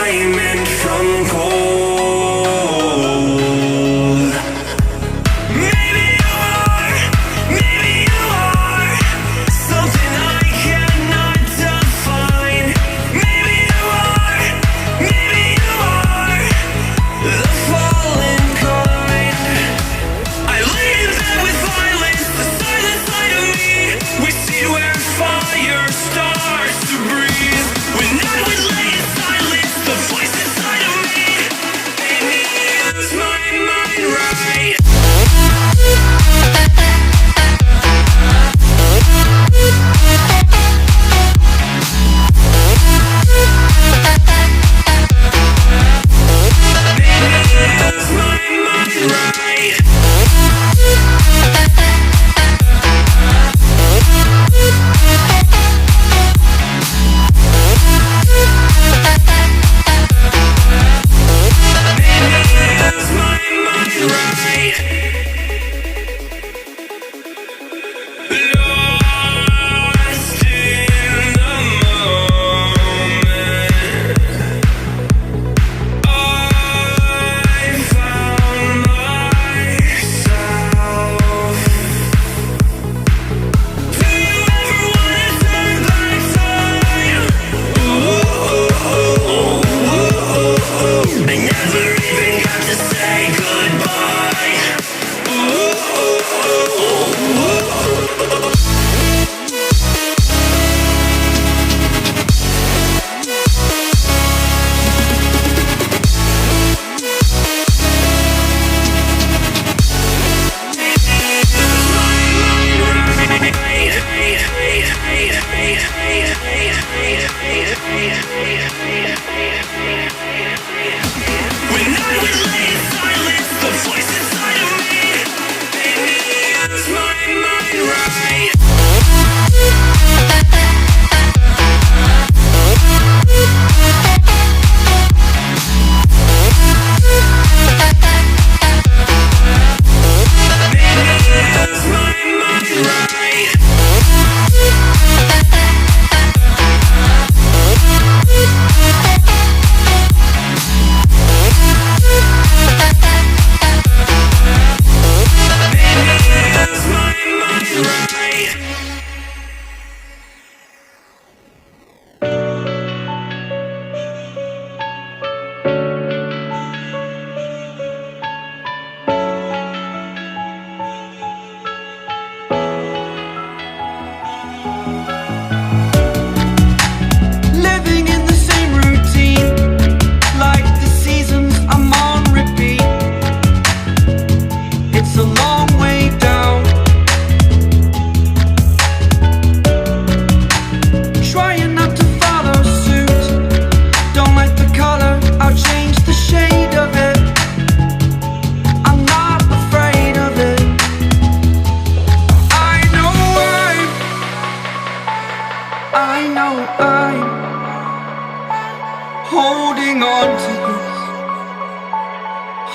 diamond from gold. Maybe you are something I cannot define. Maybe you are the fallen kind. I lay in bed with violence, the silent side of me. We see where fire starts to breathe. When I would lay in silence, the voice inside of me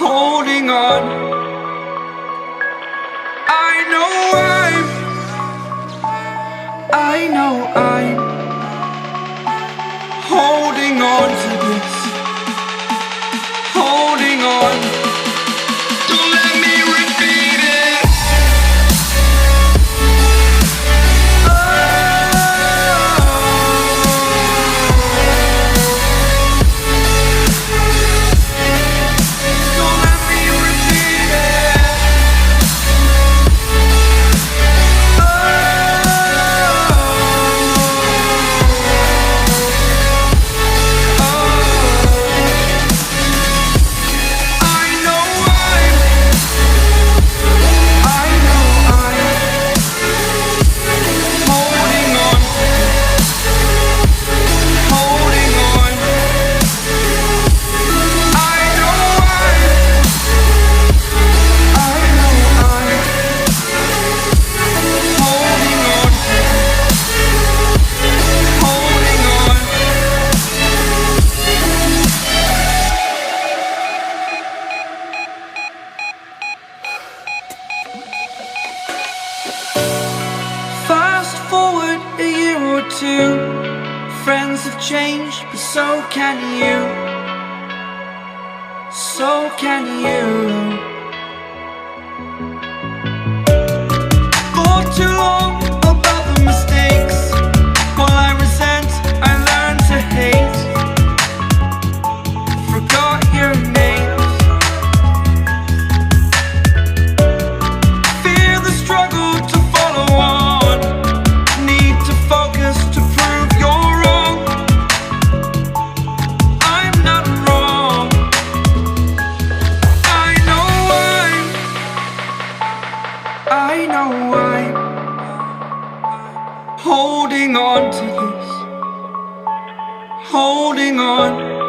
holding on. I know I'm holding on to this, holding on. Don't let me repeat it. Don't let me repeat it. Fast forward a year or two, friends have changed, but so can you. So can you. For too long about the mistakes, while I resent, I learned to hate. Forgot your names. Fear the struggle to follow on. Need to focus to prove you're wrong. I'm not wrong. I know I'm holding on to this, holding on.